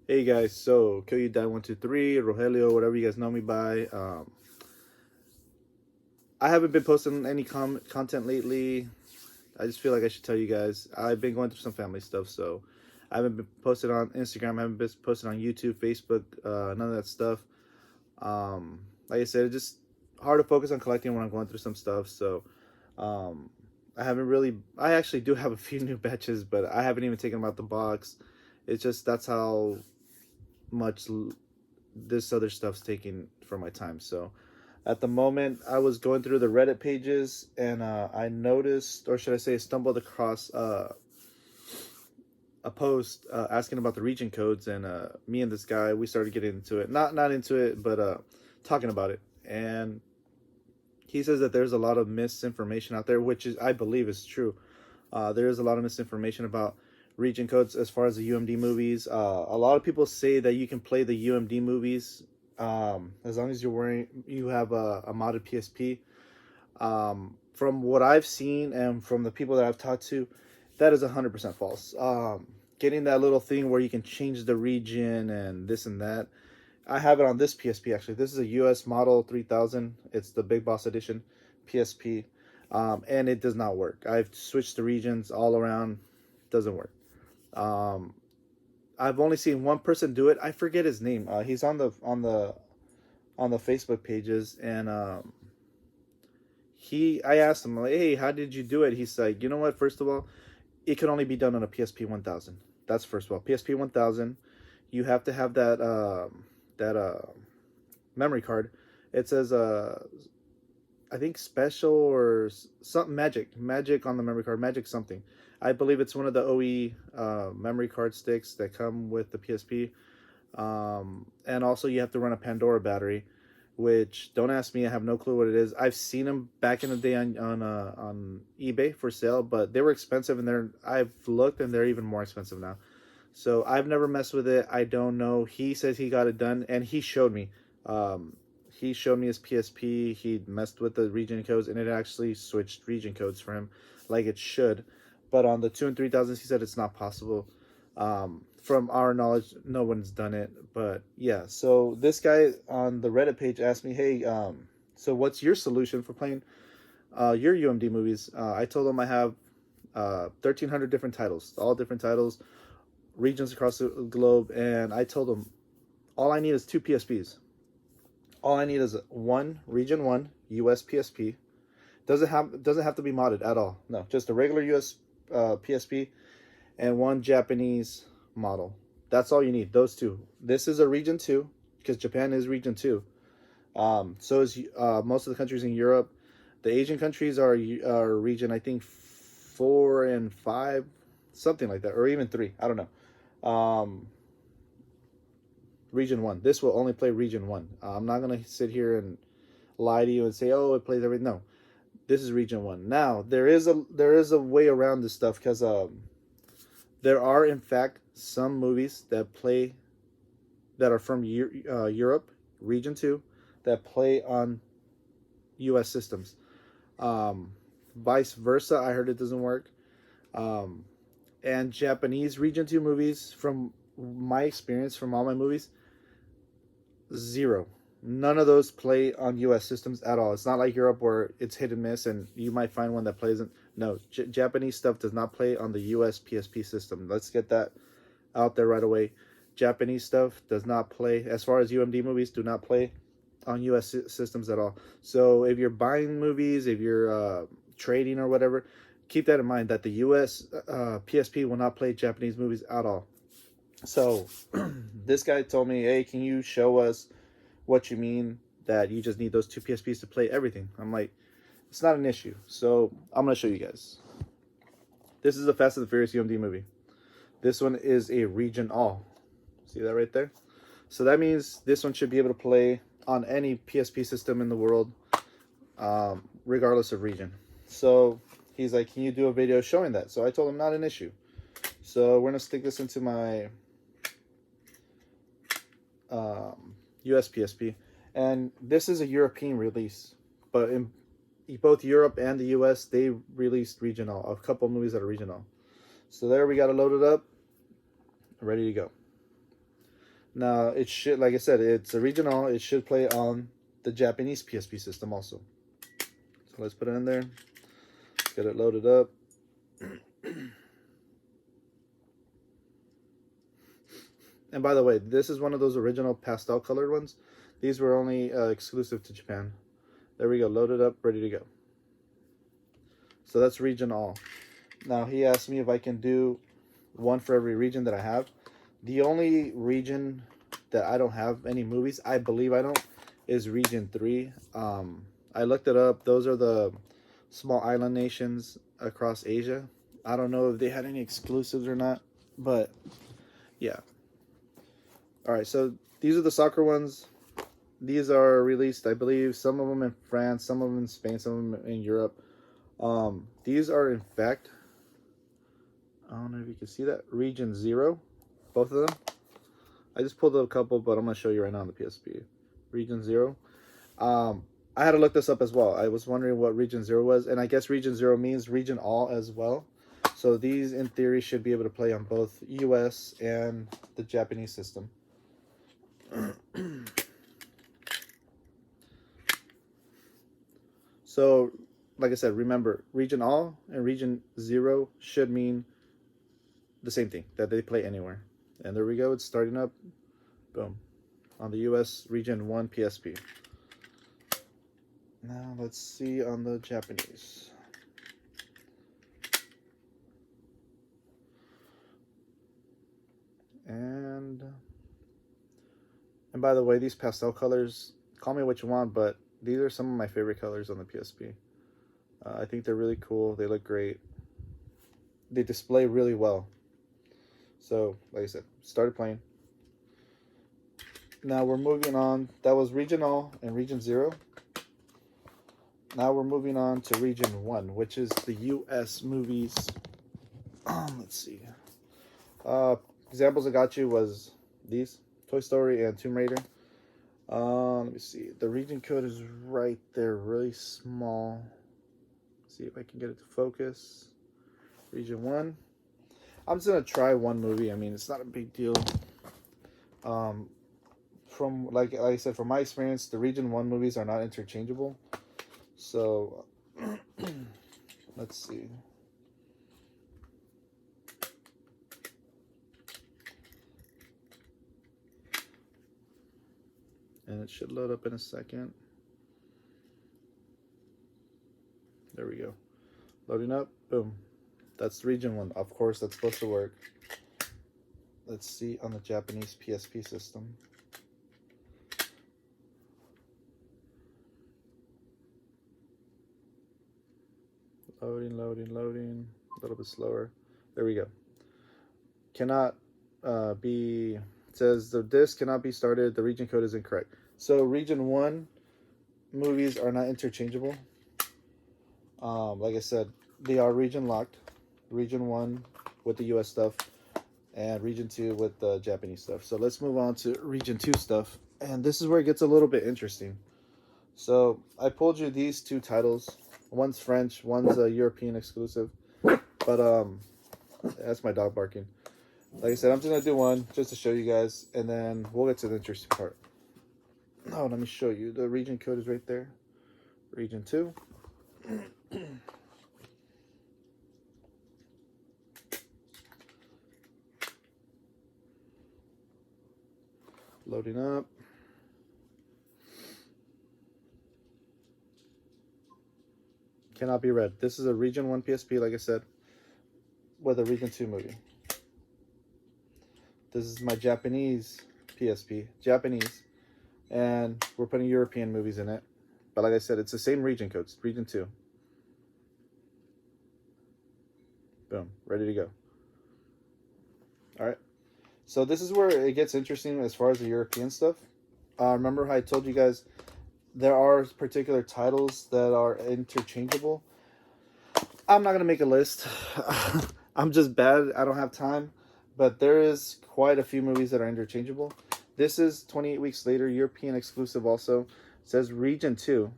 Hey guys, so Kill You Die 123, Rogelio, whatever you guys know me by. I haven't been posting any content lately. I just feel like I should tell you guys. I've been going through some family stuff, so I haven't been posted on Instagram. I haven't been posted on YouTube, Facebook, none of that stuff. Like I said, it's just hard to focus on collecting when I'm going through some stuff. So um, I haven't really. I actually do have a few new batches, but I haven't even taken them out the box. It's just that's how much this other stuff's taking from my time. So at the moment, I was going through the Reddit pages and I noticed, or should I say, stumbled across a post asking about the region codes, and me and this guy, we started getting into it. Not into it, but talking about it. And he says that there's a lot of misinformation out there, which is I believe is true. There is a lot of misinformation about region codes as far as the UMD movies. A lot of people say that you can play the UMD movies as long as you have a modded PSP. From what I've seen and from the people that I've talked to, that is 100% false. Getting that little thing where you can change the region and this and that. I have it on this PSP actually. This is a US model 3000. It's the Big Boss Edition PSP, and it does not work. I've switched the regions all around, doesn't work. Um, I've only seen one person do it. I forget his name. He's on the Facebook pages, and I asked him like, "Hey, how did you do it?" He's like, "You know what? First of all, it could only be done on a PSP 1000. That's first of all. PSP 1000, you have to have that memory card. It says I think special or something magic on the memory card, magic something. I believe it's one of the OE memory card sticks that come with the PSP. And also you have to run a Pandora battery, which don't ask me. I have no clue what it is. I've seen them back in the day on eBay for sale, but they were expensive, and I've looked and they're even more expensive now. So I've never messed with it. I don't know. He says he got it done, and he showed me. He showed me his PSP. He messed with the region codes, and it actually switched region codes for him, like it should. But on the 2 and 3000s, he said it's not possible. From our knowledge, no one's done it. But yeah, so this guy on the Reddit page asked me, "Hey, so what's your solution for playing your UMD movies?" I told him I have 1,300 different titles, all different titles, regions across the globe, and I told him all I need is two PSPs. All I need is one region one US PSP. Doesn't have to be modded at all. No, just a regular US PSP and one Japanese model. That's all you need. Those two. This is a region two because Japan is region two. So is most of the countries in Europe. The Asian countries are region I think 4 and 5, something like that, or even 3. I don't know. Region one. This will only play region one. I'm not gonna sit here and lie to you and say, oh, it plays everything. No, this is region one. Now there is a way around this stuff because there are in fact some movies that are from Europe, region two, that play on U.S. systems. Um, Vice versa, I heard it doesn't work. Um, and Japanese region two movies, from my experience from all my movies, zero. None of those play on U.S. systems at all. It's not like Europe where it's hit and miss, and you might find one that plays. No, Japanese stuff does not play on the U.S. PSP system. Let's get that out there right away. Japanese stuff does not play, as far as UMD movies, do not play on U.S. systems at all. So if you're buying movies, if you're trading or whatever, keep that in mind that the U.S. PSP will not play Japanese movies at all. So this guy told me, hey, can you show us what you mean that you just need those two PSPs to play everything? I'm like, it's not an issue. So I'm going to show you guys. This is a Fast and the Furious UMD movie. This one is a region all. See that right there? So that means this one should be able to play on any PSP system in the world, regardless of region. So he's like, can you do a video showing that? So I told him, not an issue. So we're going to stick this into my US PSP. And this is a European release. But in both Europe and the US, they released regional. A couple movies that are regional. So there we got it loaded up. Ready to go. Now it should, like I said, it's a regional. It should play on the Japanese PSP system also. So let's put it in there. Get it loaded up. And by the way, this is one of those original pastel colored ones. These were only exclusive to Japan. There we go, loaded up, ready to go. So that's region all. Now he asked me if I can do one for every region that I have. The only region that I don't have any movies, I believe I don't, is region 3. I looked it up. Those are the small island nations across Asia. I don't know if they had any exclusives or not, but yeah. All right, so these are the soccer ones. These are released, I believe, some of them in France, some of them in Spain, some of them in Europe. These are, in fact, I don't know if you can see that, region 0, both of them. I just pulled up a couple, but I'm going to show you right now on the PSP. Region 0. I had to look this up as well. I was wondering what region 0 was, and I guess region 0 means region all as well. So these, in theory, should be able to play on both US and the Japanese system. So, like I said, remember, region all and region 0 should mean the same thing, that they play anywhere. And there we go, it's starting up. Boom. On the US, region 1 PSP. Now, let's see on the Japanese. And by the way, these pastel colors, call me what you want, but these are some of my favorite colors on the PSP. I think they're really cool. They look great. They display really well. So, like I said, started playing. Now we're moving on. That was region all and region 0. Now we're moving on to region 1, which is the US movies. Let's see. Examples I got you was these, Toy Story and Tomb Raider. Let me see. The region code is right there, really small. Let's see if I can get it to focus. Region 1. I'm just gonna try one movie. I mean, it's not a big deal. From like I said, from my experience, the region 1 movies are not interchangeable. So let's see. And it should load up in a second. There we go. Loading up. Boom. That's region 1. Of course, that's supposed to work. Let's see on the Japanese PSP system. Loading, loading, loading. A little bit slower. There we go. Cannot be... It says the disc cannot be started. The region code is incorrect. So region 1 movies are not interchangeable. Like I said, they are region locked. Region 1 with the US stuff, and region 2 with the Japanese stuff. So let's move on to region 2 stuff. And this is where it gets a little bit interesting. So I pulled you these 2 titles. One's French, one's a European exclusive. But that's my dog barking. Like I said, I'm just gonna do one just to show you guys, and then we'll get to the interesting part. Oh, let me show you. The region code is right there. Region 2. Loading up. Cannot be read. This is a region 1 PSP, like I said, with a region 2 movie. This is my Japanese PSP. Japanese. And we're putting European movies in it. But like I said, it's the same region codes. Region 2. Boom. Ready to go. Alright. So this is where it gets interesting as far as the European stuff. Remember how I told you guys there are particular titles that are interchangeable? I'm not going to make a list. I'm just bad. I don't have time. But there is quite a few movies that are interchangeable. This is 28 Weeks Later, European exclusive also. It says Region 2.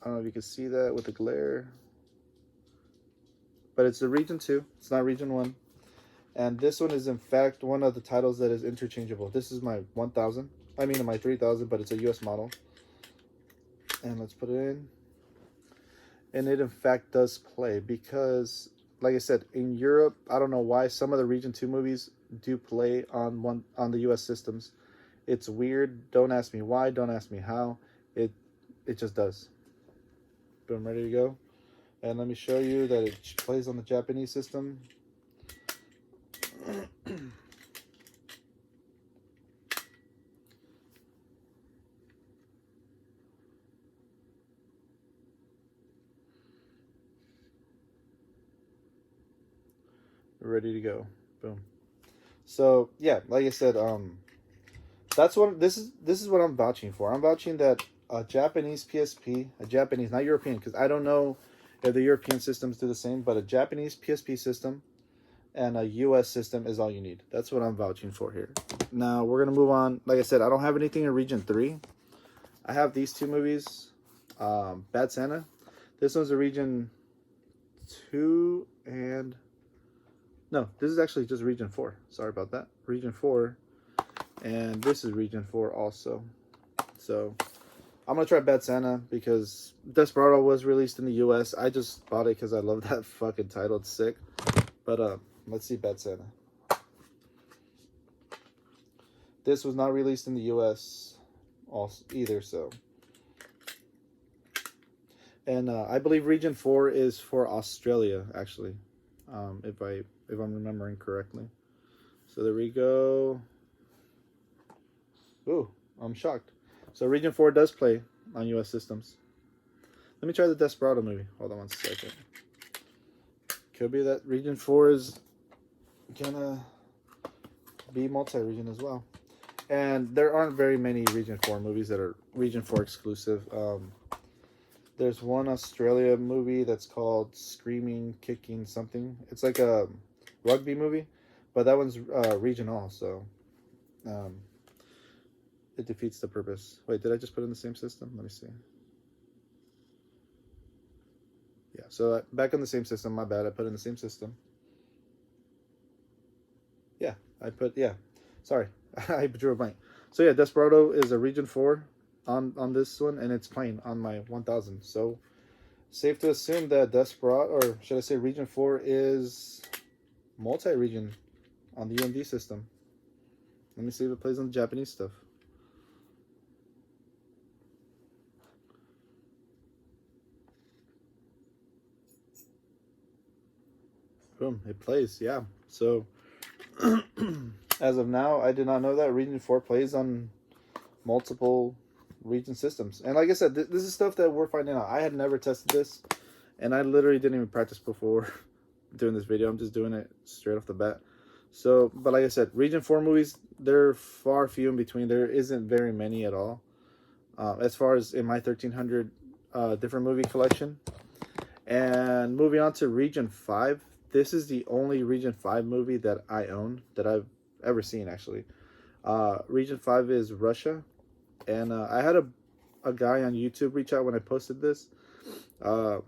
I don't know if you can see that with the glare. But it's a Region 2. It's not Region 1. And this one is in fact one of the titles that is interchangeable. This is my 1000. I mean my 3000, but it's a US model. And let's put it in. And it in fact does play because, like I said, in Europe, I don't know why some of the Region 2 movies do play on the US systems. It's weird. Don't ask me why, don't ask me how. It just does. Boom, ready to go. And let me show you that it plays on the Japanese system. Ready to go. Boom. So yeah, like I said, that's what this is what I'm vouching for. I'm vouching that a Japanese PSP, a Japanese, not European, because I don't know if the European systems do the same, but a Japanese PSP system and a US system is all you need. That's what I'm vouching for here. Now we're gonna move on. Like I said, I don't have anything in Region 3. I have these two movies. Bad Santa. This one's a Region 2 and no, this is actually just Region 4. Sorry about that. Region 4. And this is Region 4 also. So I'm going to try Bad Santa because Desperado was released in the US. I just bought it because I love that fucking title. It's sick. But let's see Bad Santa. This was not released in the US also either, so. And I believe Region 4 is for Australia, actually. If I'm remembering correctly. So there we go. Ooh, I'm shocked. So Region 4 does play on US systems. Let me try the Desperado movie. Hold on one second. Could be that Region 4 is gonna be multi-region as well. And there aren't very many Region 4 movies that are Region 4 exclusive. There's one Australia movie that's called Screaming, Kicking something. It's like a rugby movie, but that one's regional, so it defeats the purpose. Wait, did I just put it in the same system? Let me see. Yeah, so back on the same system. My bad, I put it in the same system. Yeah, sorry, I drew a blank. So yeah, Desperado is a Region 4 on this one, and it's playing on my 1000. So safe to assume that Desperado, or should I say Region 4, is multi-region on the UMD system. Let me see if it plays on the Japanese stuff. Boom, it plays, yeah. So as of now, I did not know that Region 4 plays on multiple region systems. And like I said, this is stuff that we're finding out. I had never tested this, and I literally didn't even practice before doing this video. I'm just doing it straight off the bat. So, but like I said, Region 4 movies, they're far few in between. There isn't very many at all. As far as in my 1300 different movie collection. And moving on to Region 5, this is the only Region 5 movie that I own, that I've ever seen, actually. Region 5 is Russia. And I had a guy on YouTube reach out when I posted this.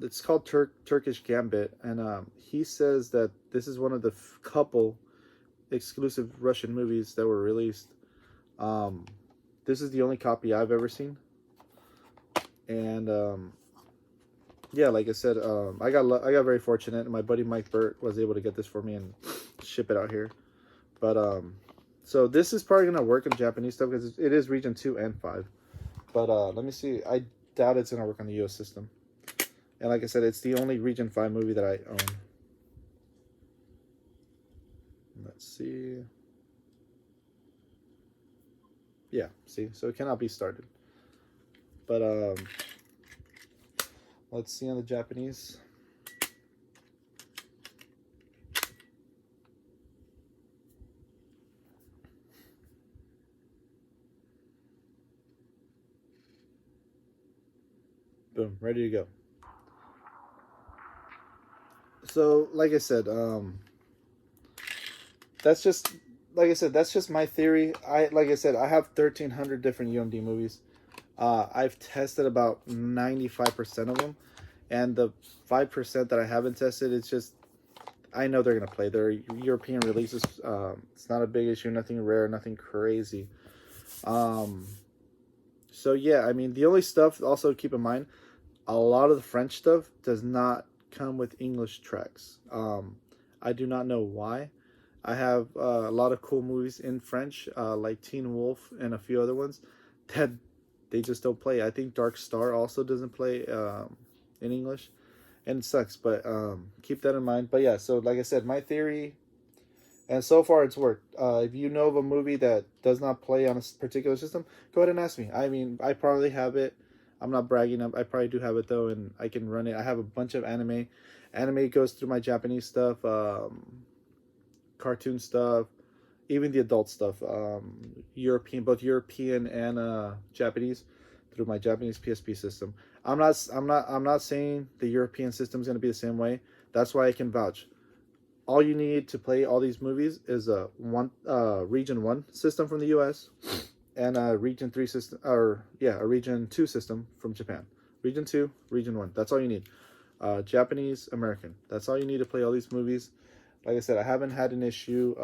It's called Turkish Gambit. And he says that this is one of the couple exclusive Russian movies that were released. This is the only copy I've ever seen. And yeah, like I said, I got very fortunate, and my buddy Mike Burt was able to get this for me and ship it out here. But so this is probably gonna work in Japanese stuff because it is Region 2 and 5. But let me see. I doubt it's gonna work on the US system. And like I said, it's the only Region 5 movie that I own. Let's see. Yeah, see, so it cannot be started. But let's see on the Japanese. Boom, ready to go. So, like I said, that's just, like I said, that's just my theory. Like I said, I have 1,300 different UMD movies. I've tested about 95% of them, and the 5% that I haven't tested, it's just, I know they're gonna play their European releases. It's not a big issue, nothing rare, nothing crazy. Um, so yeah, I mean, the only stuff also keep in mind, a lot of the French stuff does not come with English tracks. I do not know why. I have a lot of cool movies in French, like Teen Wolf and a few other ones that they just don't play. I think Dark Star also doesn't play in English, and it sucks. But keep that in mind. But yeah, so like I said, my theory, and so far it's worked. If you know of a movie that does not play on a particular system, go ahead and ask me. I mean, I probably have it. I'm not bragging. I probably do have it though, and I can run it. I have a bunch of anime. Anime goes through my Japanese stuff, cartoon stuff, even the adult stuff. European, both European and Japanese, through my Japanese PSP system. I'm not saying the European system is going to be the same way. That's why I can vouch. All you need to play all these movies is a region 1 system from the US and a region 3 system, or yeah, a region 2 system from Japan. Region 2, region 1. That's all you need. Japanese, American. That's all you need to play all these movies. Like I said, I haven't had an issue.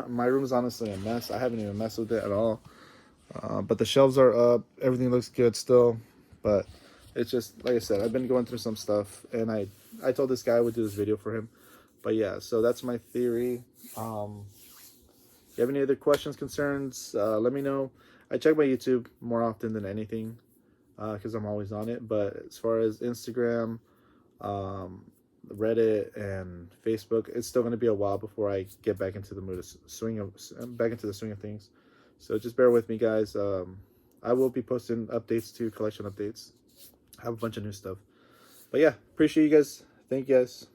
My room is honestly a mess. I haven't even messed with it at all. But the shelves are up. Everything looks good still. But it's just, like I said, I've been going through some stuff. And I told this guy I would do this video for him. But yeah, so that's my theory. If you have any other questions, concerns, let me know. I check my YouTube more often than anything because I'm always on it. But as far as Instagram, Reddit, and Facebook, it's still going to be a while before I get back into the mood of swing of things. So just bear with me, guys. I will be posting updates to collection updates. I have a bunch of new stuff. But yeah, appreciate you guys. Thank you guys.